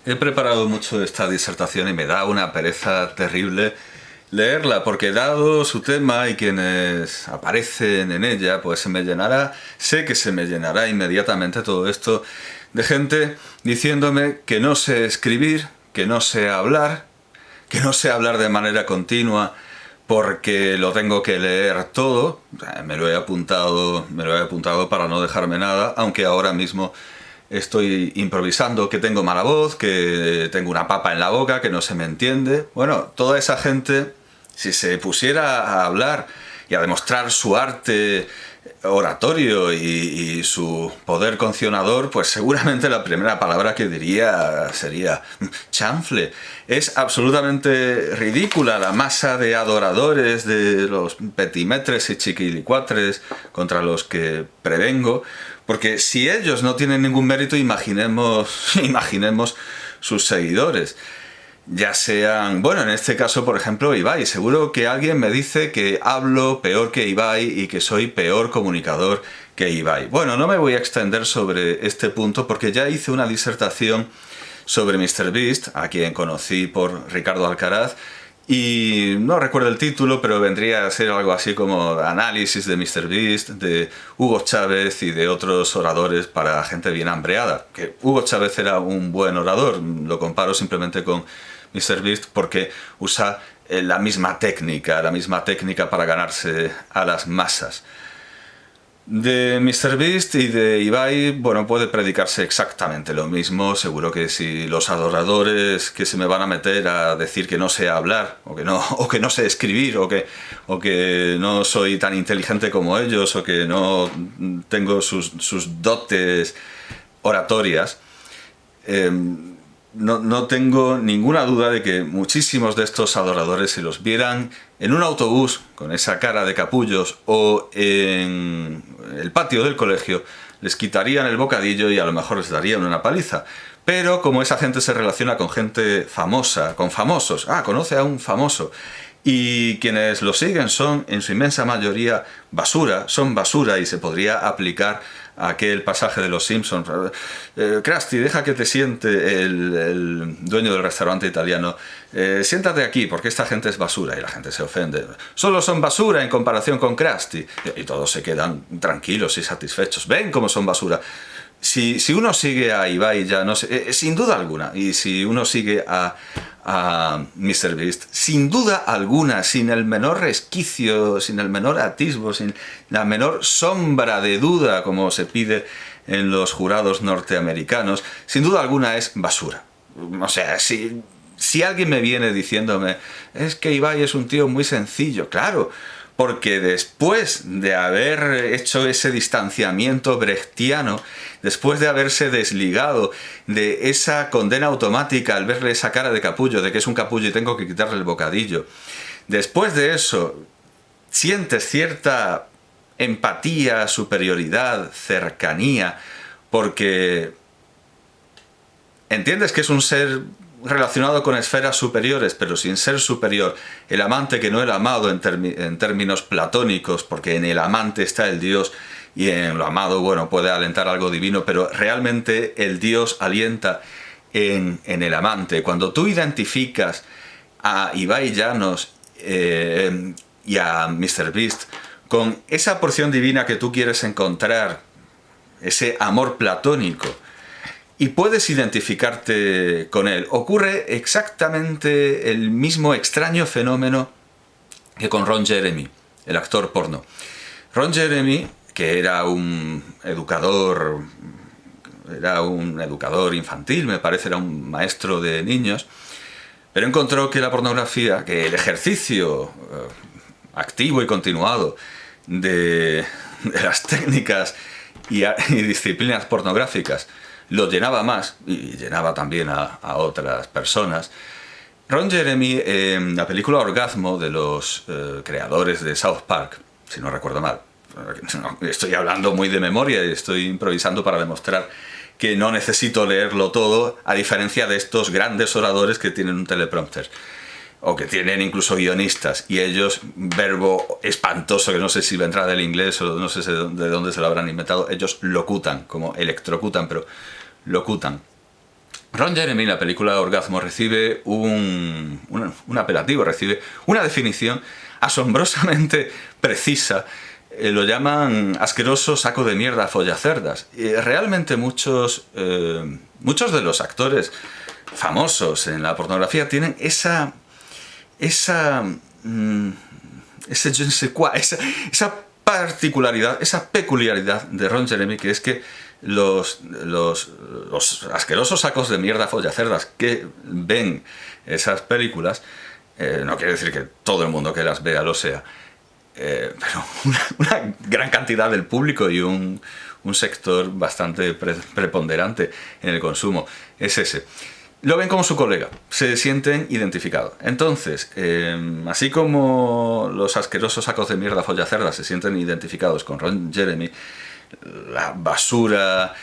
He preparado mucho esta disertación y me da una pereza terrible leerla, porque dado su tema y quienes aparecen en ella, pues sé que se me llenará inmediatamente todo esto de gente diciéndome que no sé escribir, que no sé hablar de manera continua porque lo tengo que leer todo. Me lo he apuntado para no dejarme nada, aunque ahora mismo estoy improvisando, que tengo mala voz, que tengo una papa en la boca, que no se me entiende. Bueno, toda esa gente, si se pusiera a hablar y a demostrar su arte oratorio y su poder concionador, pues seguramente la primera palabra que diría sería chanfle. Es absolutamente ridícula la masa de adoradores de los petimetres y chiquilicuatres contra los que prevengo, porque si ellos no tienen ningún mérito, imaginemos sus seguidores. Ya sean, bueno, en este caso, por ejemplo, Ibai. Seguro que alguien me dice que hablo peor que Ibai y que soy peor comunicador que Ibai. Bueno, no me voy a extender sobre este punto porque ya hice una disertación sobre MrBeast, a quien conocí por Ricardo Alcaraz, y no recuerdo el título, pero vendría a ser algo así como análisis de MrBeast, de Hugo Chávez y de otros oradores para gente bien hambreada. Que Hugo Chávez era un buen orador, lo comparo simplemente con MrBeast porque usa la misma técnica para ganarse a las masas. De MrBeast y de Ibai, bueno, puede predicarse exactamente lo mismo. Seguro que si los adoradores que se me van a meter a decir que no sé hablar, o que no sé escribir, o que no soy tan inteligente como ellos, o que no tengo sus dotes oratorias, no tengo ninguna duda de que muchísimos de estos adoradores, si los vieran en un autobús con esa cara de capullos o en el patio del colegio, les quitarían el bocadillo y a lo mejor les darían una paliza. Pero como esa gente se relaciona con gente famosa, con famosos, conoce a un famoso, y quienes lo siguen son en su inmensa mayoría son basura, y se podría aplicar a aquel pasaje de los Simpsons. Krusty, deja que te siente el dueño del restaurante italiano. Siéntate aquí porque esta gente es basura, y la gente se ofende. Solo son basura en comparación con Krusty. Y todos se quedan tranquilos y satisfechos. ¿Ven cómo son basura? Si uno sigue a Ibai, ya no sé, sin duda alguna, y si uno sigue a MrBeast, sin duda alguna, sin el menor resquicio, sin el menor atisbo, sin la menor sombra de duda, como se pide en los jurados norteamericanos, sin duda alguna es basura. O sea, si alguien me viene diciéndome, es que Ibai es un tío muy sencillo, claro, porque después de haber hecho ese distanciamiento brechtiano, después de haberse desligado de esa condena automática al verle esa cara de capullo, de que es un capullo y tengo que quitarle el bocadillo, después de eso sientes cierta empatía, superioridad, cercanía, porque entiendes que es un ser relacionado con esferas superiores, pero sin ser superior, el amante que no el amado en términos platónicos, porque en el amante está el Dios y en lo amado, bueno, puede alentar algo divino, pero realmente el Dios alienta en el amante. Cuando tú identificas a Ibai Llanos y a MrBeast con esa porción divina que tú quieres encontrar, ese amor platónico, y puedes identificarte con él, ocurre exactamente el mismo extraño fenómeno que con Ron Jeremy, el actor porno. Ron Jeremy, que era un educador infantil, me parece, era un maestro de niños, pero encontró que la pornografía, que el ejercicio activo y continuado de las técnicas y disciplinas pornográficas lo llenaba más, y llenaba también a otras personas. Ron Jeremy, en la película Orgasmo de los creadores de South Park, si no recuerdo mal, estoy hablando muy de memoria y estoy improvisando para demostrar que no necesito leerlo todo, a diferencia de estos grandes oradores que tienen un teleprompter, o que tienen incluso guionistas, y ellos, verbo espantoso que no sé si vendrá del inglés o no sé de dónde se lo habrán inventado, ellos locutan, como electrocutan, pero locutan. Ron Jeremy, la película Orgasmo, recibe un apelativo, recibe una definición asombrosamente precisa. Lo llaman asqueroso saco de mierda follacerdas. Y realmente muchos de los actores famosos en la pornografía tienen esa particularidad, esa peculiaridad de Ron Jeremy, que es que los asquerosos sacos de mierda follacerdas que ven esas películas, no quiere decir que todo el mundo que las vea lo sea, pero una gran cantidad del público y un sector bastante preponderante en el consumo es ese. Lo ven como su colega, se sienten identificados. Entonces, así como los asquerosos sacos de mierda follacerdas se sienten identificados con Ron Jeremy, la basura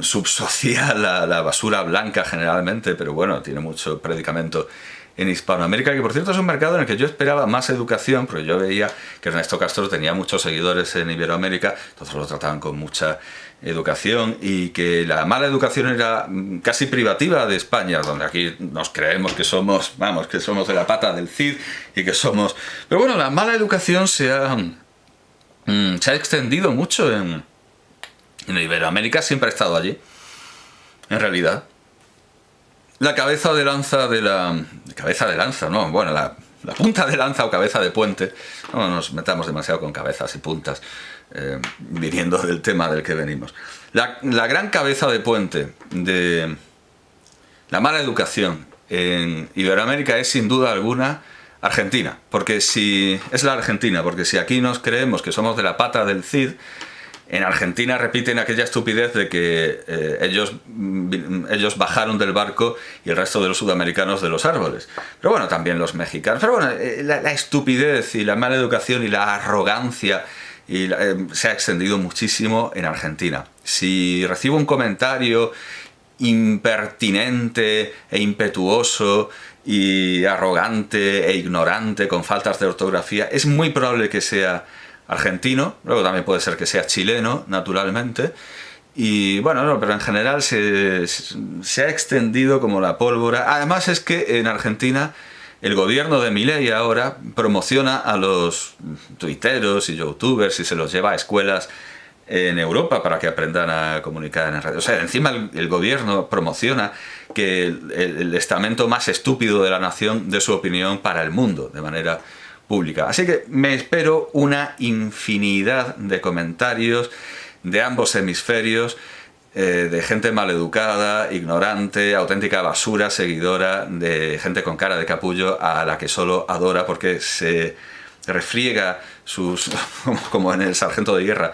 subsocial, la basura blanca generalmente, pero bueno, tiene mucho predicamento en Hispanoamérica, que por cierto es un mercado en el que yo esperaba más educación, porque yo veía que Ernesto Castro tenía muchos seguidores en Iberoamérica, entonces lo trataban con mucha educación, y que la mala educación era casi privativa de España, donde aquí nos creemos que somos, vamos, que somos de la pata del Cid y que somos... Pero bueno, la mala educación se ha extendido mucho en Iberoamérica, siempre ha estado allí, en realidad. La cabeza de lanza de la... Cabeza de lanza, ¿no? Bueno, la punta de lanza o cabeza de puente. No nos metamos demasiado con cabezas y puntas, viniendo del tema del que venimos. La gran cabeza de puente de la mala educación en Iberoamérica es sin duda alguna Argentina. Porque si... Es la Argentina, porque si aquí nos creemos que somos de la pata del Cid, en Argentina repiten aquella estupidez de que ellos bajaron del barco y el resto de los sudamericanos de los árboles. Pero bueno, también los mexicanos. Pero bueno, la estupidez y la mala educación y la arrogancia se ha extendido muchísimo en Argentina. Si recibo un comentario impertinente e impetuoso y arrogante e ignorante con faltas de ortografía, es muy probable que sea argentino, luego también puede ser que sea chileno, naturalmente, y bueno, no, pero en general se ha extendido como la pólvora. Además es que en Argentina el gobierno de Milei ahora promociona a los tuiteros y youtubers y se los lleva a escuelas en Europa para que aprendan a comunicar en redes. O sea, encima el gobierno promociona que el estamento más estúpido de la nación dé su opinión para el mundo, de manera pública. Así que me espero una infinidad de comentarios de ambos hemisferios, de gente maleducada, ignorante, auténtica basura, seguidora de gente con cara de capullo a la que solo adora porque se refriega sus... como en el Sargento de Guerra,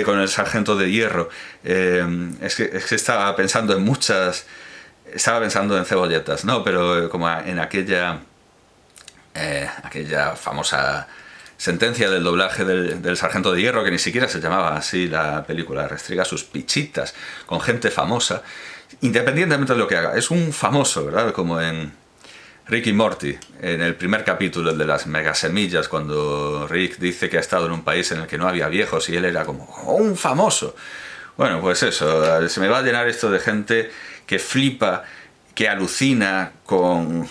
con el Sargento de Hierro. Es que estaba pensando en muchas... Estaba pensando en cebolletas, ¿no? Pero como en aquella famosa sentencia del doblaje del Sargento de Hierro, que ni siquiera se llamaba así la película, restriega sus pichitas con gente famosa, independientemente de lo que haga. Es un famoso, ¿verdad? Como en Rick y Morty, en el primer capítulo, el de las megasemillas, cuando Rick dice que ha estado en un país en el que no había viejos y él era como un famoso. Bueno, pues eso, se me va a llenar esto de gente que flipa, que alucina con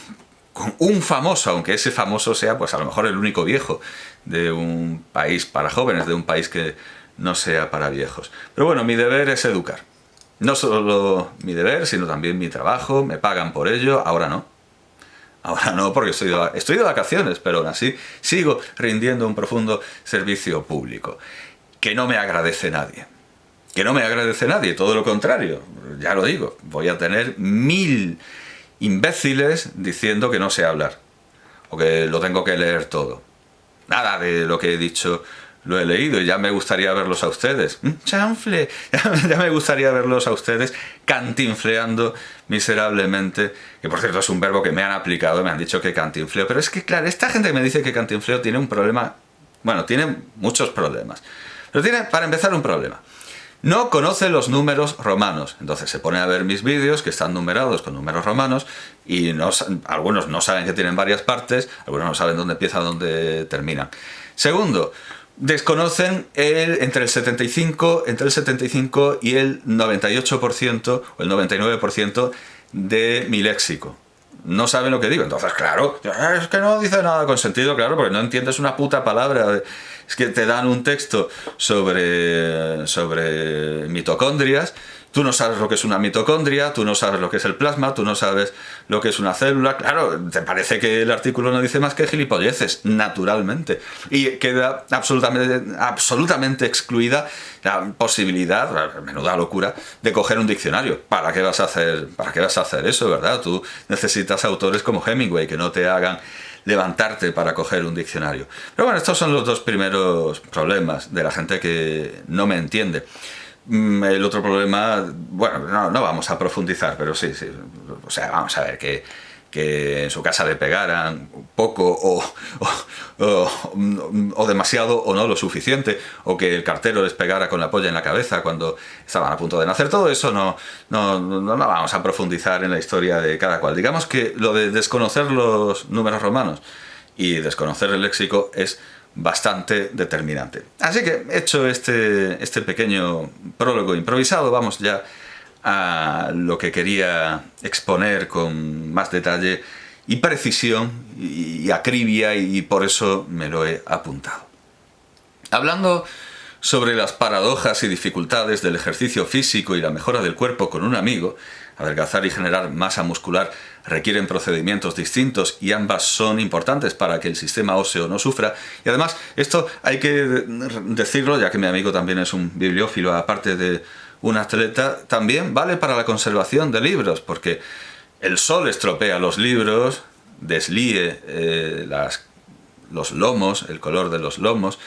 un famoso, aunque ese famoso sea pues a lo mejor el único viejo de un país para jóvenes, de un país que no sea para viejos. Pero bueno, mi deber es educar. No solo mi deber, sino también mi trabajo, me pagan por ello, ahora no. Ahora no, porque estoy de vacaciones, pero aún así sigo rindiendo un profundo servicio público. Que no me agradece nadie. Que no me agradece nadie, todo lo contrario. Ya lo digo, voy a tener 1000 imbéciles diciendo que no sé hablar o que lo tengo que leer todo. Nada de lo que he dicho lo he leído y ya me gustaría verlos a ustedes. ¡Chanfle! Ya me gustaría verlos a ustedes cantinfleando miserablemente, que por cierto es un verbo que me han aplicado, me han dicho que cantinfleo, pero es que claro, esta gente que me dice que cantinfleo tiene un problema, bueno, tiene muchos problemas, pero tiene para empezar un problema. No conoce los números romanos, entonces se pone a ver mis vídeos que están numerados con números romanos y algunos no saben que tienen varias partes, algunos no saben dónde empiezan, dónde terminan. Segundo, desconocen entre el 75 y el 98% o el 99% de mi léxico. No saben lo que digo. Entonces, claro, es que no dice nada con sentido, claro, porque no entiendes una puta palabra. Es que te dan un texto sobre mitocondrias. Tú no sabes lo que es una mitocondria, tú no sabes lo que es el plasma, tú no sabes lo que es una célula. Claro, te parece que el artículo no dice más que gilipolleces, naturalmente. Y queda absolutamente excluida la posibilidad, menuda locura, de coger un diccionario. ¿Para qué vas a hacer eso, verdad? Tú necesitas autores como Hemingway que no te hagan levantarte para coger un diccionario. Pero bueno, estos son los dos primeros problemas de la gente que no me entiende. El otro problema, bueno, no vamos a profundizar, pero sí. O sea, vamos a ver que en su casa le pegaran poco o demasiado o no lo suficiente, o que el cartero les pegara con la polla en la cabeza cuando estaban a punto de nacer. Todo eso no vamos a profundizar en la historia de cada cual. Digamos que lo de desconocer los números romanos y desconocer el léxico es bastante determinante. Así que, hecho este pequeño prólogo improvisado, vamos ya a lo que quería exponer con más detalle y precisión y acribia, y por eso me lo he apuntado. Hablando sobre las paradojas y dificultades del ejercicio físico y la mejora del cuerpo con un amigo, adelgazar y generar masa muscular requieren procedimientos distintos y ambas son importantes para que el sistema óseo no sufra. Y además, esto hay que decirlo, ya que mi amigo también es un bibliófilo, aparte de un atleta, también vale para la conservación de libros, porque el sol estropea los libros, deslíe los lomos, el color de los lomos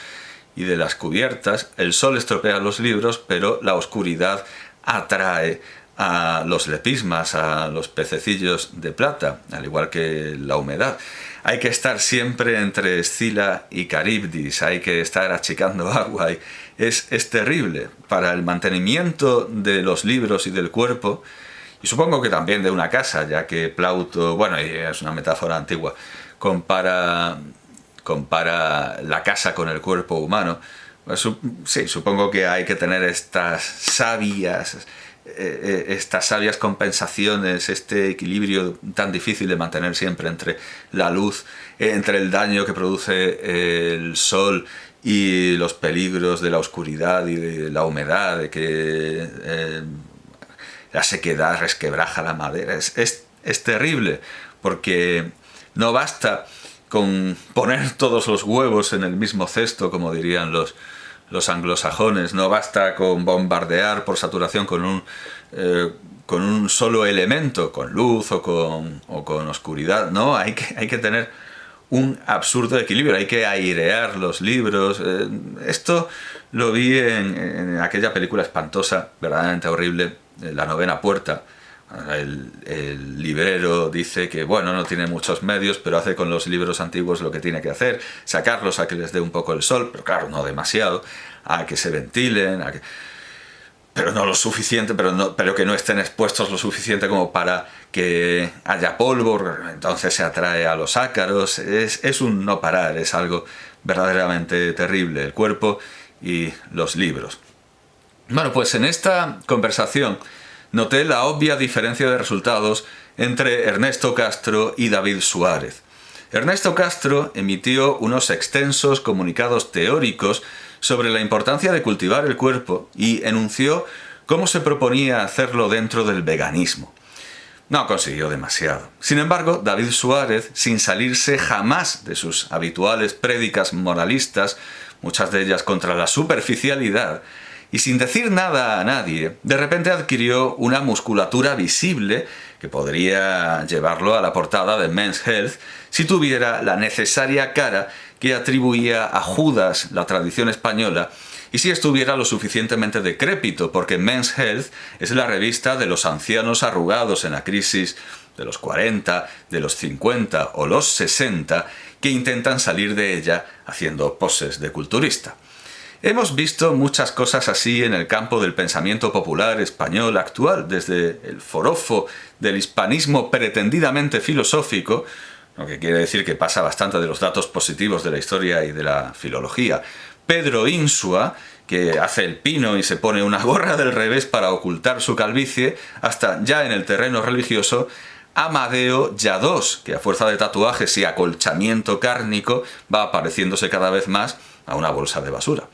y de las cubiertas. El sol estropea los libros, pero la oscuridad atrae a los lepismas, a los pececillos de plata, al igual que la humedad. Hay que estar siempre entre Escila y Caribdis, hay que estar achicando agua. Es terrible para el mantenimiento de los libros y del cuerpo, y supongo que también de una casa, ya que Plauto, bueno, es una metáfora antigua, compara la casa con el cuerpo humano. Sí, supongo que hay que tener estas sabias compensaciones, este equilibrio tan difícil de mantener siempre entre la luz, entre el daño que produce el sol y los peligros de la oscuridad y de la humedad, de que la sequedad resquebraja la madera. Es terrible, porque no basta con poner todos los huevos en el mismo cesto, como dirían los anglosajones. No basta con bombardear por saturación con un solo elemento, con luz o con oscuridad. No, hay que tener un absurdo equilibrio, hay que airear los libros. Esto lo vi en aquella película espantosa, verdaderamente horrible, La novena puerta. El librero dice que, bueno, no tiene muchos medios, pero hace con los libros antiguos lo que tiene que hacer, sacarlos a que les dé un poco el sol, pero claro, no demasiado, a que se ventilen, pero no lo suficiente, pero que no estén expuestos lo suficiente como para que haya polvo, entonces se atrae a los ácaros. Es un no parar, es algo verdaderamente terrible, el cuerpo y los libros. Bueno, pues en esta conversación noté la obvia diferencia de resultados entre Ernesto Castro y David Suárez. Ernesto Castro emitió unos extensos comunicados teóricos sobre la importancia de cultivar el cuerpo y enunció cómo se proponía hacerlo dentro del veganismo. No consiguió demasiado. Sin embargo, David Suárez, sin salirse jamás de sus habituales prédicas moralistas, muchas de ellas contra la superficialidad, y sin decir nada a nadie, de repente adquirió una musculatura visible que podría llevarlo a la portada de Men's Health si tuviera la necesaria cara que atribuía a Judas la tradición española, y si estuviera lo suficientemente decrépito, porque Men's Health es la revista de los ancianos arrugados en la crisis de los 40, de los 50 o los 60, que intentan salir de ella haciendo poses de culturista. Hemos visto muchas cosas así en el campo del pensamiento popular español actual, desde el forofo del hispanismo pretendidamente filosófico, lo que quiere decir que pasa bastante de los datos positivos de la historia y de la filología, Pedro Insua, que hace el pino y se pone una gorra del revés para ocultar su calvicie, hasta ya en el terreno religioso, Amadeo Lladós, que a fuerza de tatuajes y acolchamiento cárnico va pareciéndose cada vez más a una bolsa de basura.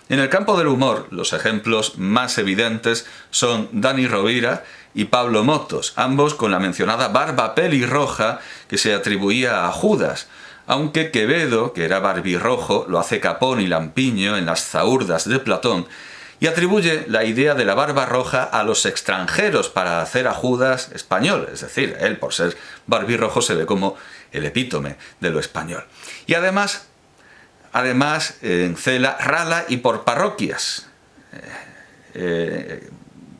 En el campo del humor, los ejemplos más evidentes son Dani Rovira y Pablo Motos, ambos con la mencionada barba pelirroja que se atribuía a Judas, aunque Quevedo, que era barbirrojo, lo hace Capón y Lampiño en las Zaurdas de Platón, y atribuye la idea de la barba roja a los extranjeros para hacer a Judas español, es decir, él por ser barbirrojo se ve como el epítome de lo español. Y además en Cela, Rala y por parroquias.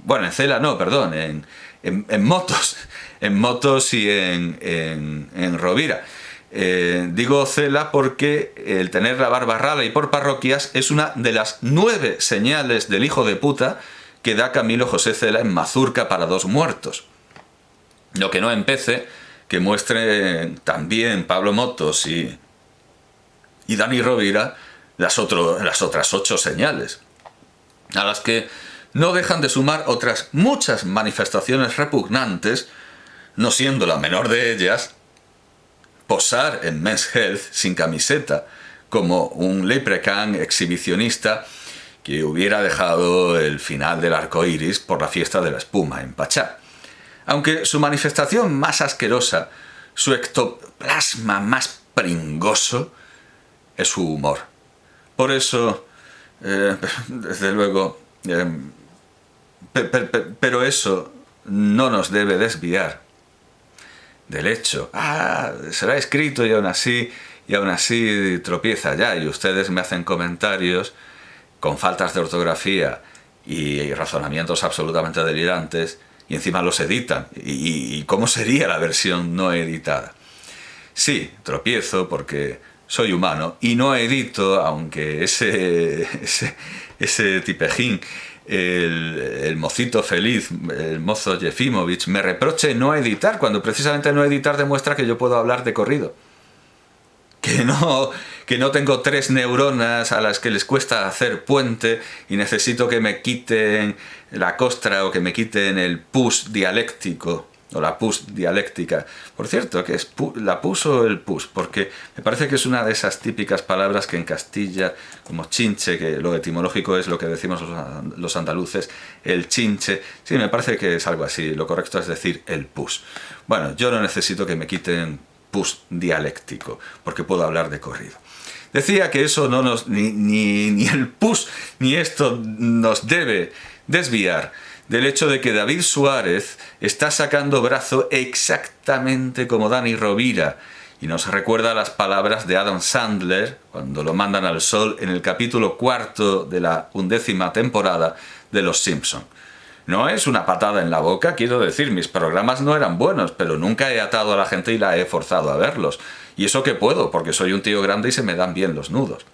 Bueno, en Cela no, perdón, en Motos y en Rovira. Digo Cela porque el tener la barba rala y por parroquias es una de las 9 señales del hijo de puta que da Camilo José Cela en Mazurca para dos muertos. Lo que no empece, que muestre también Pablo Motos y Dani Rovira las otras 8 señales, a las que no dejan de sumar otras muchas manifestaciones repugnantes, no siendo la menor de ellas posar en Men's Health sin camiseta, como un leprechaun exhibicionista que hubiera dejado el final del arco iris por la fiesta de la espuma en Pachá. Aunque su manifestación más asquerosa, su ectoplasma más pringoso, es su humor. Por eso, desde luego, pero eso no nos debe desviar del hecho. Será escrito y aún así tropieza ya, y ustedes me hacen comentarios con faltas de ortografía y razonamientos absolutamente delirantes, y encima los editan. ¿Y cómo sería la versión no editada? Sí, tropiezo porque soy humano y no edito, aunque ese tipejín, el mocito feliz, el mozo Jefimovic, me reproche no editar, cuando precisamente no editar demuestra que yo puedo hablar de corrido. Que no tengo 3 neuronas a las que les cuesta hacer puente y necesito que me quiten la costra o que me quiten el pus dialéctico o la pus dialéctica. Por cierto, ¿qué es la pus o el pus? Porque me parece que es una de esas típicas palabras que en Castilla, como chinche, que lo etimológico es lo que decimos los andaluces, el chinche. Sí, me parece que es algo así. Lo correcto es decir el pus. Bueno, yo no necesito que me quiten pus dialéctico, porque puedo hablar de corrido. Decía que eso no nos, ni el pus ni esto nos debe desviar del hecho de que David Suárez está sacando brazo exactamente como Dani Rovira, y nos recuerda las palabras de Adam Sandler cuando lo mandan al sol en el capítulo 4 de la 11ª temporada de Los Simpson. No es una patada en la boca, quiero decir, mis programas no eran buenos, pero nunca he atado a la gente y la he forzado a verlos. Y eso que puedo, porque soy un tío grande y se me dan bien los nudos.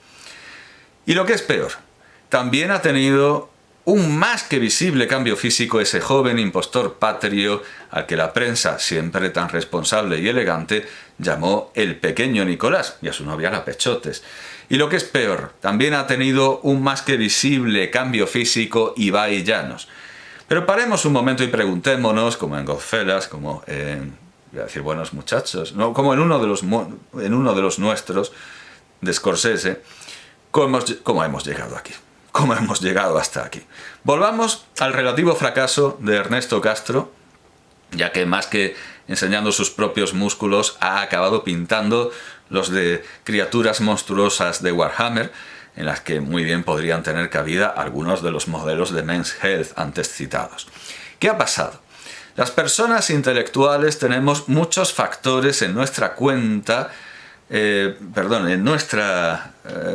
Y lo que es peor, también ha tenido un más que visible cambio físico ese joven impostor patrio al que la prensa, siempre tan responsable y elegante, llamó el pequeño Nicolás, y a su novia la Pechotes. Y lo que es peor, también ha tenido un más que visible cambio físico Ibai Llanos. Pero paremos un momento y preguntémonos, como en Godfellas, como en, voy a decir Buenos Muchachos, no, como en uno de los nuestros, de Scorsese, cómo hemos llegado aquí. ¿Cómo hemos llegado hasta aquí? Volvamos al relativo fracaso de Ernesto Castro, ya que más que enseñando sus propios músculos ha acabado pintando los de criaturas monstruosas de Warhammer, en las que muy bien podrían tener cabida algunos de los modelos de Men's Health antes citados. ¿Qué ha pasado? Las personas intelectuales tenemos muchos factores en nuestra cuenta,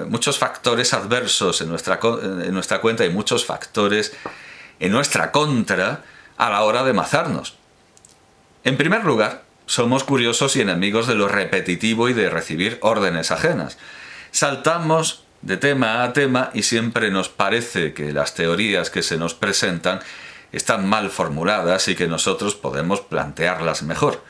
muchos factores adversos en nuestra cuenta y muchos factores en nuestra contra a la hora de mazarnos. En primer lugar, somos curiosos y enemigos de lo repetitivo y de recibir órdenes ajenas. Saltamos de tema a tema y siempre nos parece que las teorías que se nos presentan están mal formuladas y que nosotros podemos plantearlas mejor.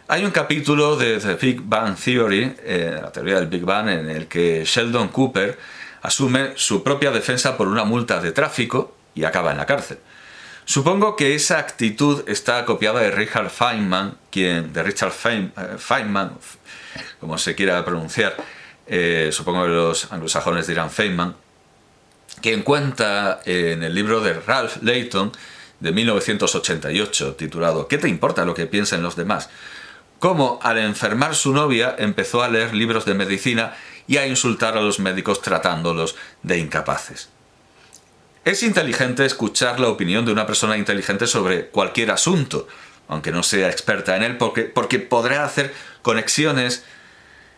Hay un capítulo de The Big Bang Theory, la teoría del Big Bang, en el que Sheldon Cooper asume su propia defensa por una multa de tráfico y acaba en la cárcel. Supongo que esa actitud está copiada de Richard Feynman, Feynman, como se quiera pronunciar, supongo que los anglosajones dirán Feynman, quien cuenta en el libro de Ralph Layton de 1988, titulado ¿Qué te importa lo que piensen los demás?, cómo al enfermar su novia empezó a leer libros de medicina y a insultar a los médicos tratándolos de incapaces. Es inteligente escuchar la opinión de una persona inteligente sobre cualquier asunto, aunque no sea experta en él, porque podrá hacer conexiones,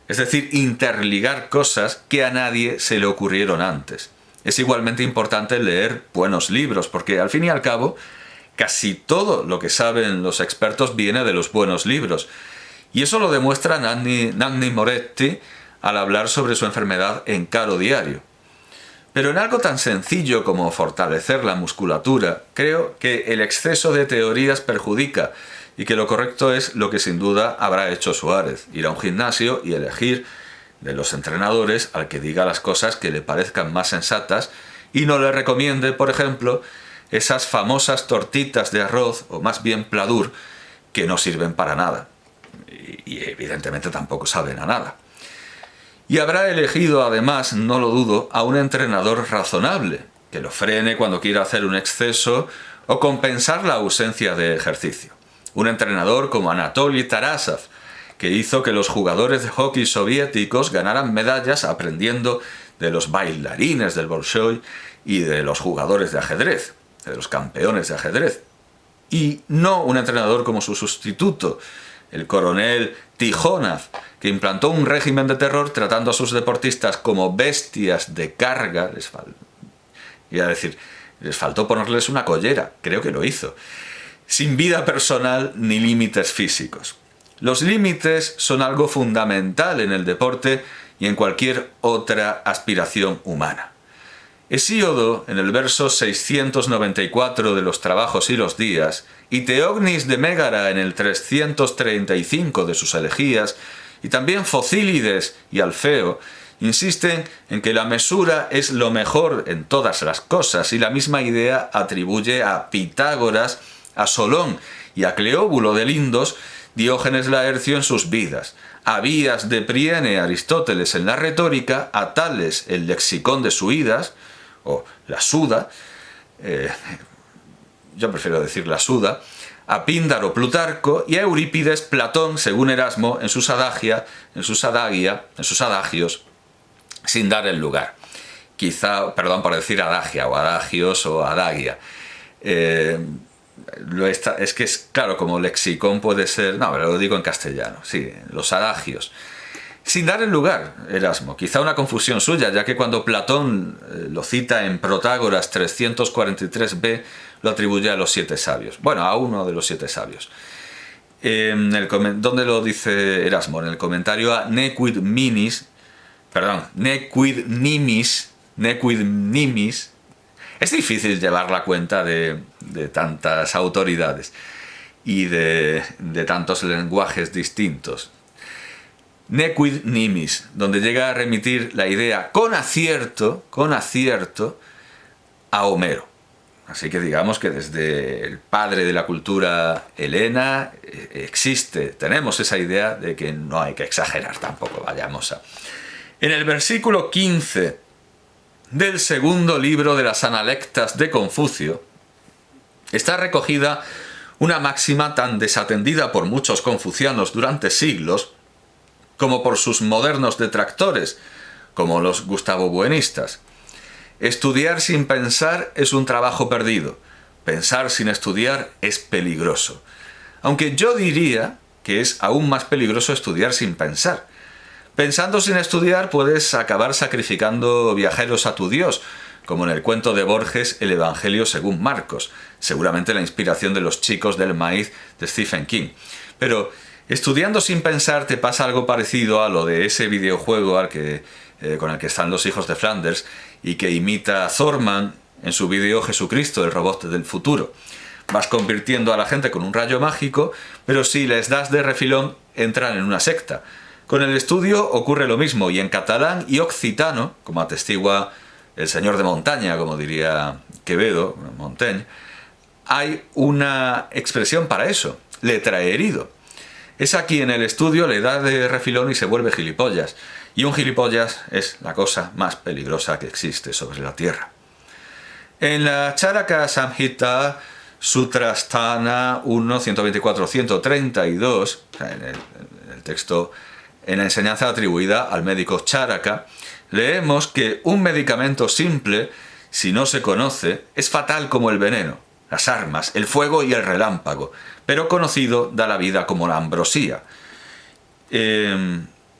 es decir, interligar cosas que a nadie se le ocurrieron antes. Es igualmente importante leer buenos libros, porque al fin y al cabo, casi todo lo que saben los expertos viene de los buenos libros. Y eso lo demuestra Nanni Moretti al hablar sobre su enfermedad en Caro Diario. Pero en algo tan sencillo como fortalecer la musculatura, creo que el exceso de teorías perjudica y que lo correcto es lo que sin duda habrá hecho Suárez, ir a un gimnasio y elegir de los entrenadores al que diga las cosas que le parezcan más sensatas y no le recomiende, por ejemplo, esas famosas tortitas de arroz, o más bien pladur, que no sirven para nada. Y evidentemente tampoco saben a nada. Y habrá elegido, además, no lo dudo, a un entrenador razonable, que lo frene cuando quiera hacer un exceso o compensar la ausencia de ejercicio. Un entrenador como Anatoly Tarasov, que hizo que los jugadores de hockey soviéticos ganaran medallas aprendiendo de los bailarines del Bolshoi y de los jugadores de ajedrez, de los campeones de ajedrez. Y no un entrenador como su sustituto, el coronel Tijonov, que implantó un régimen de terror tratando a sus deportistas como bestias de carga. Les faltó ponerles una collera, creo que lo hizo, sin vida personal ni límites físicos. Los límites son algo fundamental en el deporte y en cualquier otra aspiración humana. Hesíodo, en el verso 694 de los Trabajos y los Días, y Teognis de Mégara en el 335 de sus Elegías, y también Focílides y Alfeo, insisten en que la mesura es lo mejor en todas las cosas, y la misma idea atribuye a Pitágoras, a Solón y a Cleóbulo de Lindos Diógenes Laercio en sus vidas, a Vías de Priene Aristóteles en la retórica, a Tales el lexicón de Suidas, o la Suda, yo prefiero decir la Suda, a Píndaro Plutarco y a Eurípides Platón, según Erasmo, en sus adagios, sin dar el lugar. Quizá, perdón por decir adagia, o adagios, o adagia. Es que es claro, como lexicón puede ser, no, pero lo digo en castellano, sí, los adagios. Sin dar el lugar, Erasmo, quizá una confusión suya, ya que cuando Platón lo cita en Protágoras 343b, lo atribuye a los 7 sabios. Bueno, a uno de los 7 sabios. ¿Dónde lo dice Erasmo? En el comentario a Nequid Nimis. Es difícil llevar la cuenta de tantas autoridades y de tantos lenguajes distintos. Nequid Nimis, donde llega a remitir la idea con acierto a Homero. Así que digamos que desde el padre de la cultura helena tenemos esa idea de que no hay que exagerar tampoco, vayamos a... En el versículo 15 del segundo libro de las Analectas de Confucio está recogida una máxima tan desatendida por muchos confucianos durante siglos como por sus modernos detractores, como los gustavobuenistas. Estudiar sin pensar es un trabajo perdido. Pensar sin estudiar es peligroso. Aunque yo diría que es aún más peligroso estudiar sin pensar. Pensando sin estudiar puedes acabar sacrificando viajeros a tu Dios, como en el cuento de Borges, El Evangelio según Marcos, seguramente la inspiración de Los chicos del maíz de Stephen King. Pero estudiando sin pensar te pasa algo parecido a lo de ese videojuego con el que están los hijos de Flanders y que imita a Thorman en su vídeo Jesucristo, el robot del futuro. Vas convirtiendo a la gente con un rayo mágico, pero si les das de refilón entran en una secta. Con el estudio ocurre lo mismo, y en catalán y occitano, como atestigua el señor de montaña, como diría Quevedo, Montaigne, hay una expresión para eso, letraherido. Es a quien el estudio le da de refilón y se vuelve gilipollas. Y un gilipollas es la cosa más peligrosa que existe sobre la tierra. En la Charaka Samhita Sutrasthana 1, 124, 132, en el texto, en la enseñanza atribuida al médico Charaka, leemos que un medicamento simple, si no se conoce, es fatal como el veneno, las armas, el fuego y el relámpago, pero conocido da la vida como la ambrosía.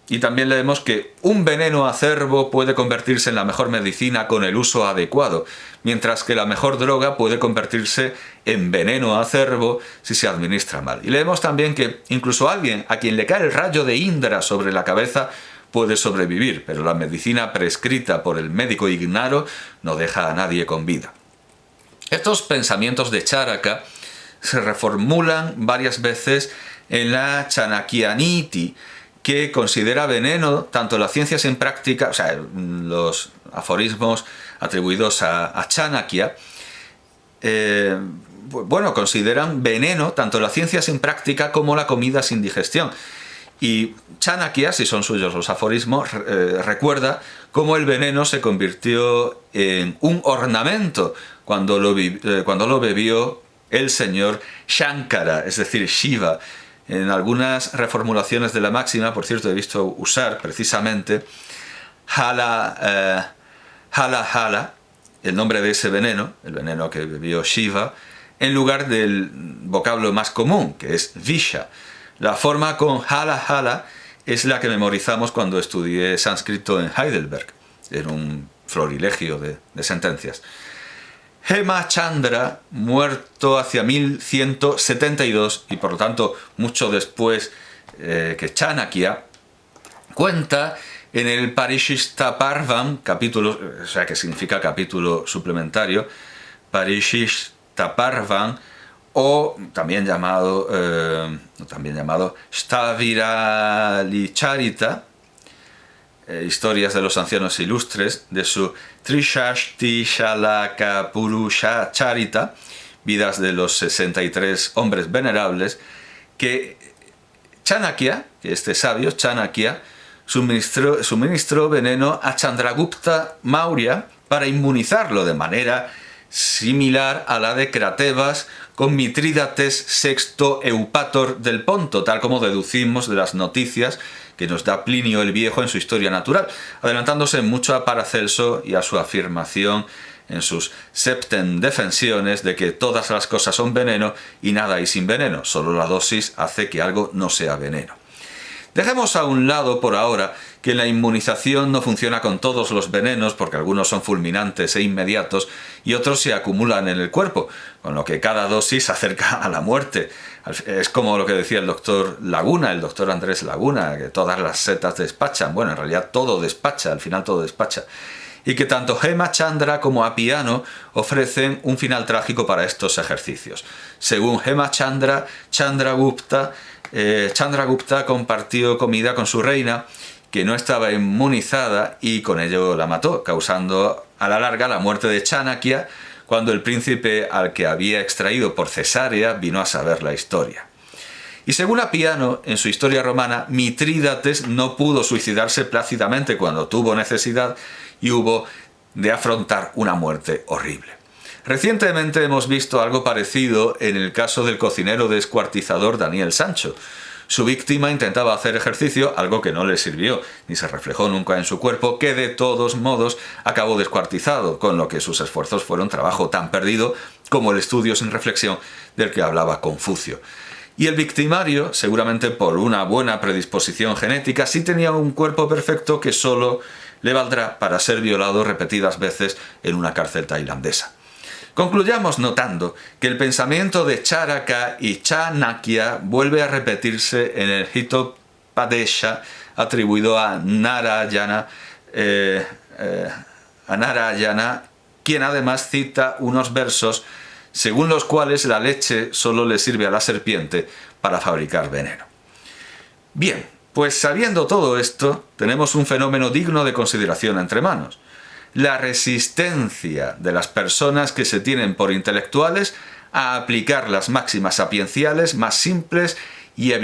Y también leemos que un veneno acerbo puede convertirse en la mejor medicina con el uso adecuado, mientras que la mejor droga puede convertirse en veneno acerbo si se administra mal. Y leemos también que incluso alguien a quien le cae el rayo de Indra sobre la cabeza puede sobrevivir, pero la medicina prescrita por el médico ignaro no deja a nadie con vida. Estos pensamientos de Charaka se reformulan varias veces en la Chanakyaniti, que considera veneno tanto las ciencias en práctica, o sea, los aforismos atribuidos a Chanakya, consideran veneno tanto las ciencias en práctica como la comida sin digestión. Y Chanakya, si son suyos los aforismos, recuerda cómo el veneno se convirtió en un ornamento cuando lo bebió el señor Shankara, es decir, Shiva. En algunas reformulaciones de la máxima, por cierto, he visto usar precisamente Hala Hala, el nombre de ese veneno, el veneno que bebió Shiva, en lugar del vocablo más común, que es Visha. La forma con Hala Hala es la que memorizamos cuando estudié sánscrito en Heidelberg, en un florilegio de sentencias. Hemachandra, muerto hacia 1172 y por lo tanto mucho después que Chanakya, cuenta en el Parishishtaparvam, capítulo, o sea que significa capítulo suplementario, Parishishtaparvam, o también llamado Shtavirali-charita, Historias de los ancianos ilustres, de su Trishashti Shalaka Purusha Charita, Vidas de los 63 hombres venerables, que Chanakya, que este sabio, Chanakya, suministró veneno a Chandragupta Maurya para inmunizarlo de manera similar a la de Cratevas con Mitrídates VI Eupator del Ponto, tal como deducimos de las noticias que nos da Plinio el Viejo en su Historia Natural, adelantándose mucho a Paracelso y a su afirmación en sus Septem Defensiones de que todas las cosas son veneno y nada hay sin veneno, solo la dosis hace que algo no sea veneno. Dejemos a un lado por ahora que la inmunización no funciona con todos los venenos porque algunos son fulminantes e inmediatos y otros se acumulan en el cuerpo, con lo que cada dosis acerca a la muerte. Es como lo que decía el doctor Laguna, el doctor Andrés Laguna, que todas las setas despachan. Bueno, en realidad todo despacha, al final todo despacha. Y que tanto Hemachandra como Apiano ofrecen un final trágico para estos ejercicios. Según Hemachandra, Chandragupta compartió comida con su reina, que no estaba inmunizada, y con ello la mató, causando a la larga la muerte de Chanakya, cuando el príncipe al que había extraído por cesárea vino a saber la historia. Y según Apiano, en su Historia Romana, Mitrídates no pudo suicidarse plácidamente cuando tuvo necesidad y hubo de afrontar una muerte horrible. Recientemente hemos visto algo parecido en el caso del cocinero descuartizador Daniel Sancho. Su víctima intentaba hacer ejercicio, algo que no le sirvió, ni se reflejó nunca en su cuerpo, que de todos modos acabó descuartizado, con lo que sus esfuerzos fueron trabajo tan perdido como el estudio sin reflexión del que hablaba Confucio. Y el victimario, seguramente por una buena predisposición genética, sí tenía un cuerpo perfecto que solo le valdrá para ser violado repetidas veces en una cárcel tailandesa. Concluyamos notando que el pensamiento de Charaka y Chanakya vuelve a repetirse en el Hitopadesha atribuido a Narayana, quien además cita unos versos según los cuales la leche solo le sirve a la serpiente para fabricar veneno. Bien, Pues sabiendo todo esto, tenemos un fenómeno digno de consideración entre manos: la resistencia de las personas que se tienen por intelectuales a aplicar las máximas sapienciales más simples y evidentes